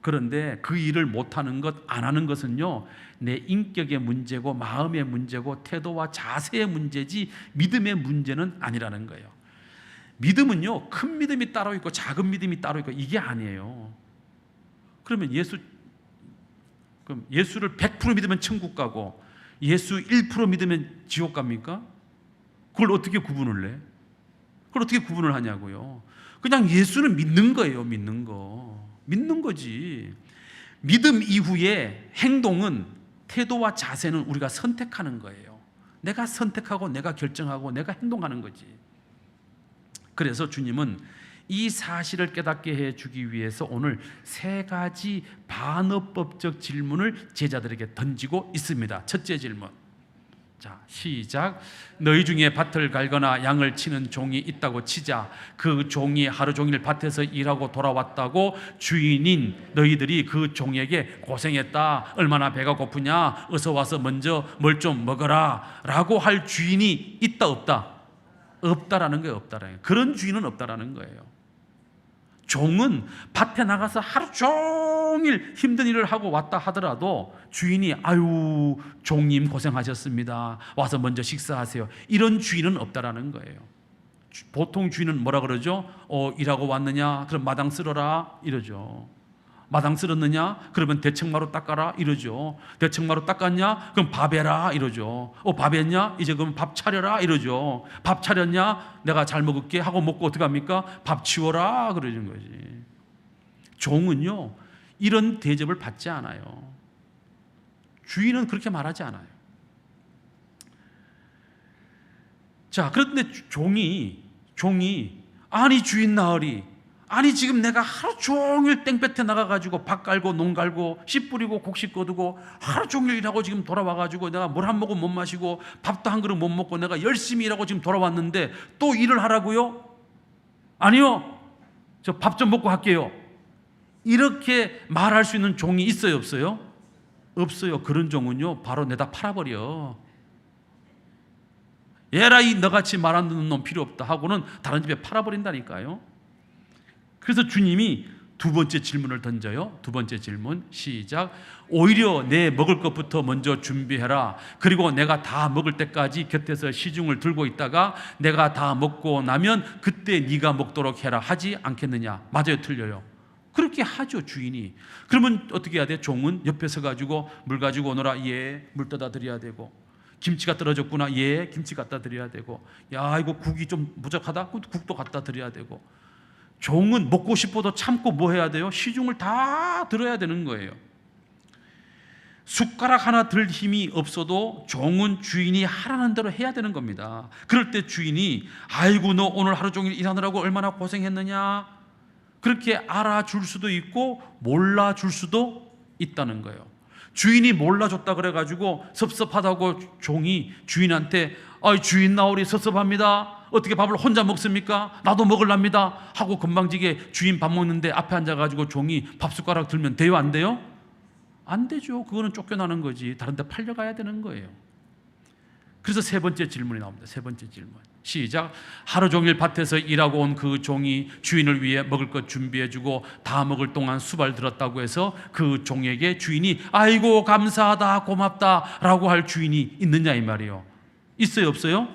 그런데 그 일을 못하는 것, 안 하는 것은요 내 인격의 문제고 마음의 문제고 태도와 자세의 문제지 믿음의 문제는 아니라는 거예요. 믿음은요 큰 믿음이 따로 있고 작은 믿음이 따로 있고 이게 아니에요. 그러면 예수를 100% 믿으면 천국 가고 예수 1% 믿으면 지옥 갑니까? 그걸 어떻게 구분을 해? 그걸 어떻게 구분을 하냐고요. 그냥 예수는 믿는 거예요. 믿는 거지. 믿음 이후에 행동은, 태도와 자세는 우리가 선택하는 거예요. 내가 선택하고 내가 결정하고 내가 행동하는 거지. 그래서 주님은 이 사실을 깨닫게 해주기 위해서 오늘 3가지 반어법적 질문을 제자들에게 던지고 있습니다. 첫째 질문, 자 시작. 너희 중에 밭을 갈거나 양을 치는 종이 있다고 치자. 그 종이 하루 종일 밭에서 일하고 돌아왔다고 주인인 너희들이 그 종에게 고생했다, 얼마나 배가 고프냐, 어서 와서 먼저 뭘 좀 먹어라 라고 할 주인이 있다 없다? 없다라는 거예요. 없다라는 거예요. 그런 주인은 없다라는 거예요. 종은 밭에 나가서 하루 종일 힘든 일을 하고 왔다 하더라도 주인이 아유 종님 고생하셨습니다, 와서 먼저 식사하세요, 이런 주인은 없다라는 거예요. 보통 주인은 뭐라 그러죠? 일하고 왔느냐? 그럼 마당 쓸어라 이러죠. 마당 쓸었느냐? 그러면 대청마루 닦아라 이러죠. 대청마루 닦았냐? 그럼 밥 해라 이러죠. 밥 했냐? 이제 그럼 밥 차려라 이러죠. 밥 차렸냐? 내가 잘 먹을게 하고 먹고 어떻게 합니까? 밥 치워라 그러는 거지. 종은요 이런 대접을 받지 않아요. 주인은 그렇게 말하지 않아요. 자, 그런데 종이 아니 주인 나으리, 아니 지금 내가 하루 종일 땡볕에 나가가지고 밭 갈고 농 갈고 씨 뿌리고 곡식 거두고 하루 종일 일하고 지금 돌아와가지고 내가 물 한 모금 못 마시고 밥도 한 그릇 못 먹고 내가 열심히 일하고 지금 돌아왔는데 또 일을 하라고요? 아니요, 저 밥 좀 먹고 할게요. 이렇게 말할 수 있는 종이 있어요, 없어요? 없어요. 그런 종은요 바로 내다 팔아버려. 얘라 이 너같이 말 안 듣는 놈 필요 없다 하고는 다른 집에 팔아버린다니까요. 그래서 주님이 두 번째 질문을 던져요. 두 번째 질문 시작. 오히려 내 먹을 것부터 먼저 준비해라. 그리고 내가 다 먹을 때까지 곁에서 시중을 들고 있다가 내가 다 먹고 나면 그때 네가 먹도록 해라 하지 않겠느냐. 맞아요, 틀려요? 그렇게 하죠, 주인이. 그러면 어떻게 해야 돼? 종은 옆에 서가지고 물 가지고 오너라. 예, 물 떠다 드려야 되고, 김치가 떨어졌구나. 예, 김치 갖다 드려야 되고, 야 이거 국이 좀 부족하다. 국도 갖다 드려야 되고. 종은 먹고 싶어도 참고 뭐 해야 돼요? 시중을 다 들어야 되는 거예요. 숟가락 하나 들 힘이 없어도 종은 주인이 하라는 대로 해야 되는 겁니다. 그럴 때 주인이 아이고 너 오늘 하루 종일 일하느라고 얼마나 고생했느냐, 그렇게 알아줄 수도 있고 몰라줄 수도 있다는 거예요. 주인이 몰라줬다 그래가지고 섭섭하다고 종이 주인한테 주인 나으리 섭섭합니다. 어떻게 밥을 혼자 먹습니까? 나도 먹으랍니다 하고 금방지게 주인 밥 먹는데 앞에 앉아가지고 종이 밥숟가락 들면 돼요, 안 돼요? 안 되죠. 그거는 쫓겨나는 거지. 다른 데 팔려가야 되는 거예요. 그래서 세 번째 질문이 나옵니다. 세 번째 질문 시작. 하루 종일 밭에서 일하고 온 그 종이 주인을 위해 먹을 것 준비해주고 다 먹을 동안 수발 들었다고 해서 그 종에게 주인이 아이고 감사하다 고맙다 라고 할 주인이 있느냐 이 말이에요. 있어요, 없어요?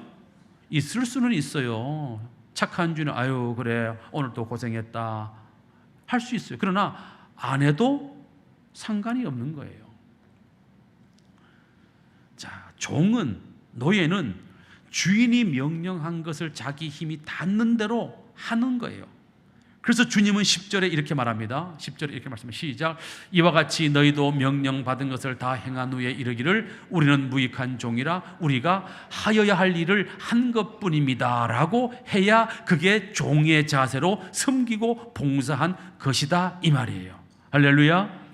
있을 수는 있어요. 착한 주인은 아유 그래 오늘 또 고생했다 할 수 있어요. 그러나 안 해도 상관이 없는 거예요. 자, 노예는 주인이 명령한 것을 자기 힘이 닿는 대로 하는 거예요. 그래서 주님은 10절에 이렇게 말합니다. 10절에 이렇게 말씀합니다. 시작. 이와 같이 너희도 명령받은 것을 다 행한 후에 이르기를 우리는 무익한 종이라 우리가 하여야 할 일을 한 것뿐입니다 라고 해야 그게 종의 자세로 섬기고 봉사한 것이다 이 말이에요. 할렐루야.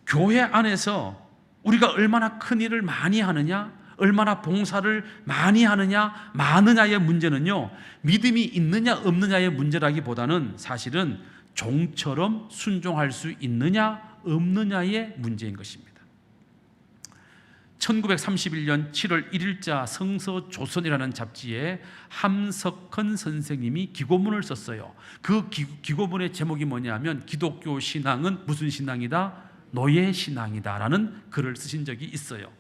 교회 안에서 우리가 얼마나 큰 일을 많이 하느냐, 얼마나 봉사를 많이 하느냐 마느냐의 문제는요 믿음이 있느냐 없느냐의 문제라기보다는 사실은 종처럼 순종할 수 있느냐 없느냐의 문제인 것입니다. 1931년 7월 1일자 성서조선이라는 잡지에 함석헌 선생님이 기고문을 썼어요. 그 기고문의 제목이 뭐냐면 기독교 신앙은 무슨 신앙이다? 노예 신앙이다 라는 글을 쓰신 적이 있어요.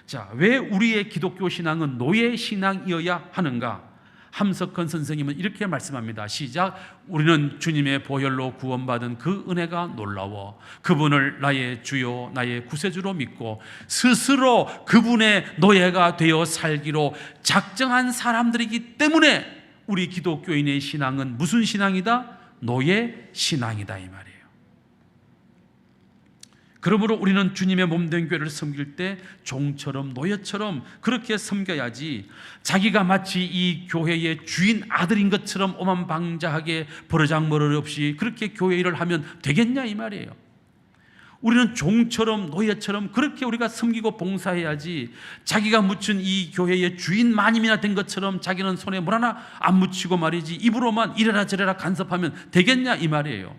자, 왜 우리의 기독교 신앙은 노예 신앙이어야 하는가? 함석헌 선생님은 이렇게 말씀합니다. 시작. 우리는 주님의 보혈로 구원받은 그 은혜가 놀라워 그분을 나의 주요 나의 구세주로 믿고 스스로 그분의 노예가 되어 살기로 작정한 사람들이기 때문에 우리 기독교인의 신앙은 무슨 신앙이다? 노예 신앙이다 이 말이에요. 그러므로 우리는 주님의 몸된 교회를 섬길 때 종처럼 노예처럼 그렇게 섬겨야지 자기가 마치 이 교회의 주인 아들인 것처럼 오만방자하게 버르장머리 없이 그렇게 교회 일을 하면 되겠냐 이 말이에요. 우리는 종처럼 노예처럼 그렇게 우리가 섬기고 봉사해야지 자기가 묻힌 이 교회의 주인 마님이나 된 것처럼 자기는 손에 물 하나 안 묻히고 말이지 입으로만 이래라 저래라 간섭하면 되겠냐 이 말이에요.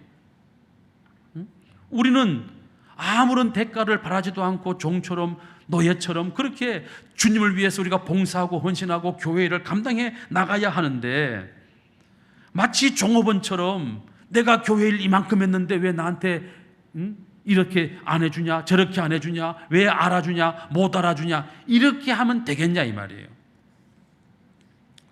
우리는 아무런 대가를 바라지도 않고 종처럼 노예처럼 그렇게 주님을 위해서 우리가 봉사하고 헌신하고 교회 일을 감당해 나가야 하는데 마치 종업원처럼 내가 교회 일 이만큼 했는데 왜 나한테 이렇게 안 해주냐 저렇게 안 해주냐 왜 알아주냐 못 알아주냐 이렇게 하면 되겠냐 이 말이에요.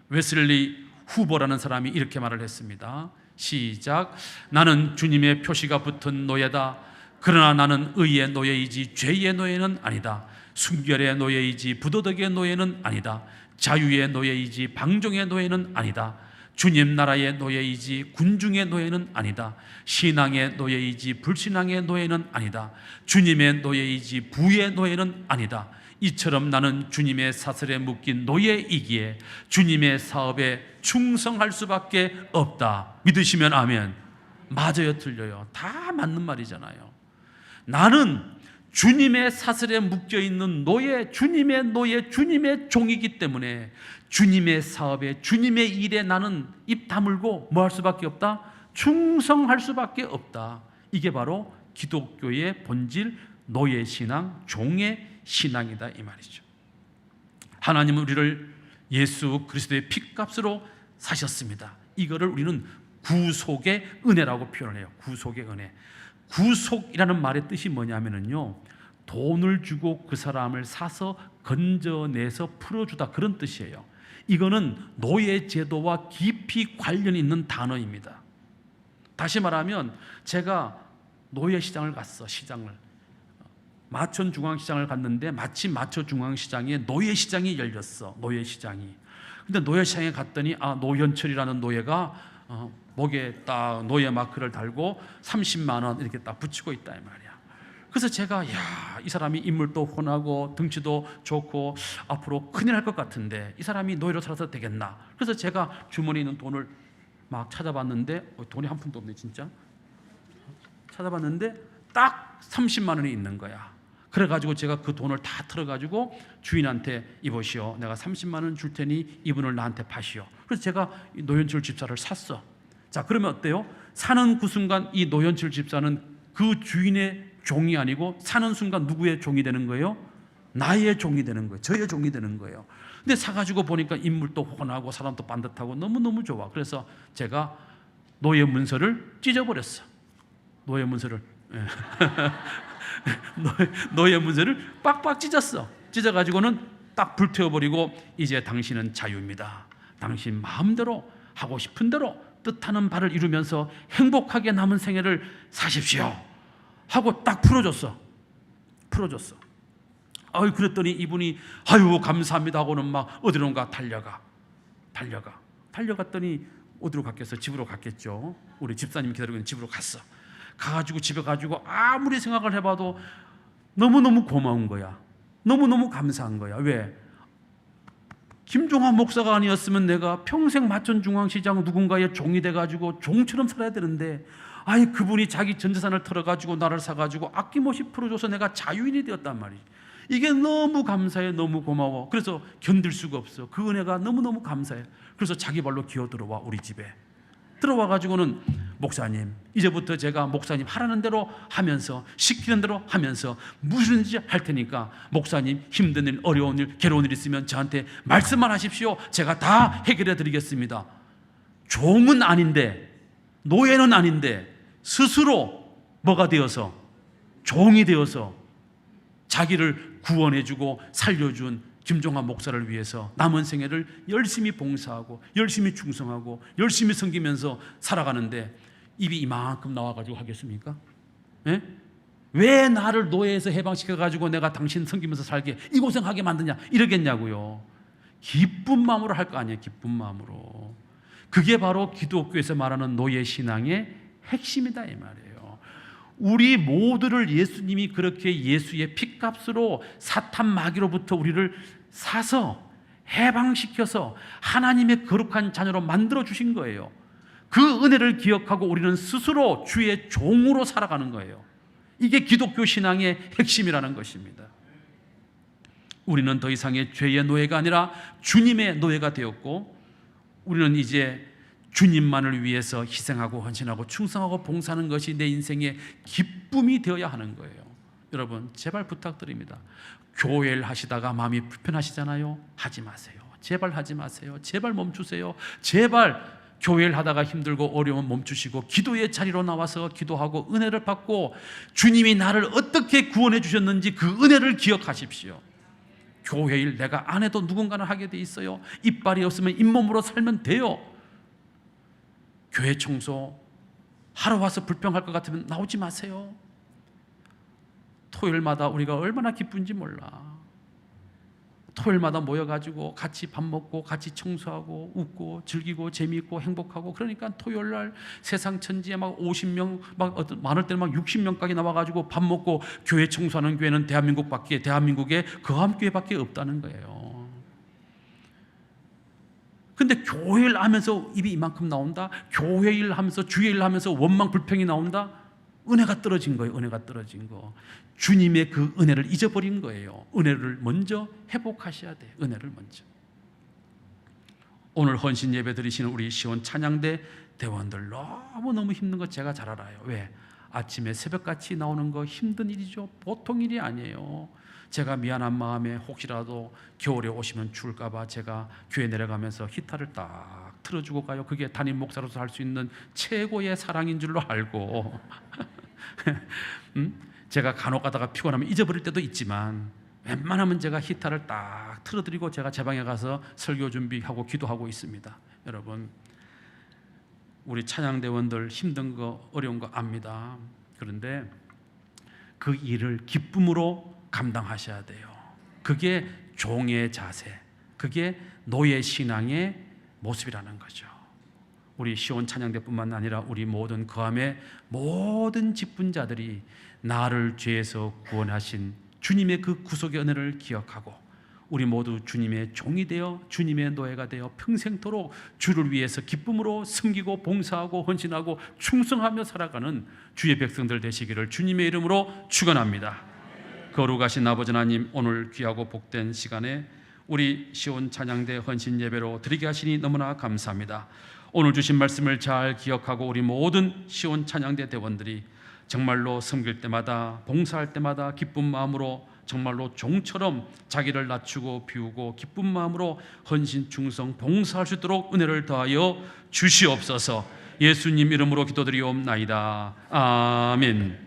웨슬리 후보라는 사람이 이렇게 말을 했습니다. 시작. 나는 주님의 표시가 붙은 노예다. 그러나 나는 의의 노예이지 죄의 노예는 아니다. 순결의 노예이지 부도덕의 노예는 아니다. 자유의 노예이지 방종의 노예는 아니다. 주님 나라의 노예이지 군중의 노예는 아니다. 신앙의 노예이지 불신앙의 노예는 아니다. 주님의 노예이지 부의 노예는 아니다. 이처럼 나는 주님의 사슬에 묶인 노예이기에 주님의 사업에 충성할 수밖에 없다. 믿으시면 아멘. 맞아요, 틀려요? 다 맞는 말이잖아요. 나는 주님의 사슬에 묶여있는 노예, 주님의 노예, 주님의 종이기 때문에 주님의 사업에, 주님의 일에 나는 입 다물고 뭐 할 수밖에 없다? 충성할 수밖에 없다. 이게 바로 기독교의 본질, 노예 신앙, 종의 신앙이다 이 말이죠. 하나님은 우리를 예수 그리스도의 피값으로 사셨습니다. 이거를 우리는 구속의 은혜라고 표현해요. 구속의 은혜. 구속이라는 말의 뜻이 뭐냐면요, 돈을 주고 그 사람을 사서 건져내서 풀어주다, 그런 뜻이에요. 이거는 노예 제도와 깊이 관련이 있는 단어입니다. 다시 말하면 제가 노예 시장을 갔어. 시장을 마천중앙시장을 갔는데 마침 마천중앙시장에 노예시장이 열렸어. 노예시장이. 근데 노예시장에 갔더니 노현철이라는 노예가 목에 딱 노예 마크를 달고 30만 원 이렇게 딱 붙이고 있다 이 말이야. 그래서 제가 이 사람이 인물도 훤하고 등치도 좋고 앞으로 큰일 날 것 같은데 이 사람이 노예로 살아서 되겠나. 그래서 제가 주머니에 있는 돈을 막 찾아봤는데 돈이 한 푼도 없네 진짜. 찾아봤는데 딱 30만 원이 있는 거야. 그래가지고 제가 그 돈을 다 털어가지고 주인한테 이보시오, 내가 30만 원 줄 테니 이분을 나한테 파시오. 그래서 제가 이 노현철 집사를 샀어. 자, 그러면 어때요? 사는 그 순간 이 노현철 집사는 그 주인의 종이 아니고 사는 순간 누구의 종이 되는 거예요? 나의 종이 되는 거예요. 저의 종이 되는 거예요. 근데 사가지고 보니까 인물도 훤하고 사람도 반듯하고 너무너무 좋아. 그래서 제가 노예 문서를 찢어버렸어. 노예 문서를 노예 문서를 빡빡 찢었어. 찢어가지고는 딱 불태워버리고 이제 당신은 자유입니다. 당신 마음대로 하고 싶은 대로 뜻하는 바를 이루면서 행복하게 남은 생애를 사십시오 하고 딱 풀어줬어. 그랬더니 이분이 감사합니다 하고는 막 어디론가 달려갔더니 어디로 갔겠어? 집으로 갔겠죠. 우리 집사님 기다리고 있는 집으로 갔어. 가가지고 집에 가지고 아무리 생각을 해봐도 너무너무 고마운 거야. 너무너무 감사한 거야. 왜? 김종환 목사가 아니었으면 내가 평생 마천중앙시장 누군가의 종이 돼가지고 종처럼 살아야 되는데 그분이 자기 전 재산을 털어가지고 나를 사가지고 아낌없이 풀어줘서 내가 자유인이 되었단 말이지. 이게 너무 감사해. 너무 고마워. 그래서 견딜 수가 없어. 그 은혜가 너무너무 감사해. 그래서 자기 발로 기어 들어와. 우리 집에 들어와가지고는 목사님, 이제부터 제가 목사님 하라는 대로 하면서 시키는 대로 하면서 무슨지 할 테니까 목사님 힘든 일, 어려운 일, 괴로운 일 있으면 저한테 말씀만 하십시오. 제가 다 해결해 드리겠습니다. 종은 아닌데, 노예는 아닌데 스스로 뭐가 되어서, 종이 되어서 자기를 구원해주고 살려준 김종환 목사를 위해서 남은 생애를 열심히 봉사하고 열심히 충성하고 열심히 섬기면서 살아가는데 입이 이만큼 나와가지고 하겠습니까? 예? 왜 나를 노예에서 해방시켜가지고 내가 당신 섬기면서 살게 이 고생하게 만드냐 이러겠냐고요. 기쁜 마음으로 할 거 아니에요. 기쁜 마음으로. 그게 바로 기독교에서 말하는 노예 신앙의 핵심이다 이 말이에요. 우리 모두를 예수님이 그렇게 예수의 피값으로 사탄 마귀로부터 우리를 사서 해방시켜서 하나님의 거룩한 자녀로 만들어 주신 거예요. 그 은혜를 기억하고 우리는 스스로 주의 종으로 살아가는 거예요. 이게 기독교 신앙의 핵심이라는 것입니다. 우리는 더 이상의 죄의 노예가 아니라 주님의 노예가 되었고, 우리는 이제 주님만을 위해서 희생하고 헌신하고 충성하고 봉사하는 것이 내 인생의 기쁨이 되어야 하는 거예요. 여러분 제발 부탁드립니다. 교회를 하시다가 마음이 불편하시잖아요. 하지 마세요. 제발 하지 마세요. 제발 멈추세요. 제발 교회를 하다가 힘들고 어려우면 멈추시고 기도의 자리로 나와서 기도하고 은혜를 받고 주님이 나를 어떻게 구원해 주셨는지 그 은혜를 기억하십시오. 교회 일 내가 안 해도 누군가는 하게 돼 있어요. 이빨이 없으면 잇몸으로 살면 돼요. 교회 청소 하러 와서 불평할 것 같으면 나오지 마세요. 토요일마다 우리가 얼마나 기쁜지 몰라. 토요일마다 모여가지고 같이 밥 먹고 같이 청소하고 웃고 즐기고 재미있고 행복하고, 그러니까 토요일날 세상 천지에 막 50명 막 많을 때는 막 60명까지 나와가지고 밥 먹고 교회 청소하는 교회는 대한민국에 거함교회밖에 없다는 거예요. 근데 교회 일 하면서 입이 이만큼 나온다? 교회 일 하면서 주의 일 하면서 원망 불평이 나온다? 은혜가 떨어진 거예요. 은혜가 떨어진 거. 주님의 그 은혜를 잊어버린 거예요. 은혜를 먼저 회복하셔야 돼요. 은혜를 먼저. 오늘 헌신 예배 드리시는 우리 시온 찬양대 대원들 너무너무 힘든 거 제가 잘 알아요. 왜? 아침에 새벽같이 나오는 거 힘든 일이죠. 보통 일이 아니에요. 제가 미안한 마음에 혹시라도 겨울에 오시면 추울까 봐 제가 교회 내려가면서 히타를 딱 틀어주고 가요. 그게 담임 목사로서 할 수 있는 최고의 사랑인 줄로 알고 제가 간혹 가다가 피곤하면 잊어버릴 때도 있지만 웬만하면 제가 히타를 딱 틀어드리고 제가 제 방에 가서 설교 준비하고 기도하고 있습니다. 여러분, 우리 찬양대원들 힘든 거 어려운 거 압니다. 그런데 그 일을 기쁨으로 감당하셔야 돼요. 그게 종의 자세, 그게 노예 신앙의 모습이라는 거죠. 우리 시온 찬양대뿐만 아니라 우리 모든 거함의 모든 직분자들이 나를 죄에서 구원하신 주님의 그 구속의 은혜를 기억하고 우리 모두 주님의 종이 되어 주님의 노예가 되어 평생토록 주를 위해서 기쁨으로 섬기고 봉사하고 헌신하고 충성하며 살아가는 주의 백성들 되시기를 주님의 이름으로 축원합니다. 거룩하신 아버지 하나님, 오늘 귀하고 복된 시간에 우리 시온 찬양대 헌신 예배로 드리게 하시니 너무나 감사합니다. 오늘 주신 말씀을 잘 기억하고 우리 모든 시온 찬양대 대원들이 정말로 섬길 때마다 봉사할 때마다 기쁜 마음으로 정말로 종처럼 자기를 낮추고 비우고 기쁜 마음으로 헌신 충성 봉사할 수 있도록 은혜를 더하여 주시옵소서. 예수님 이름으로 기도드리옵나이다. 아멘.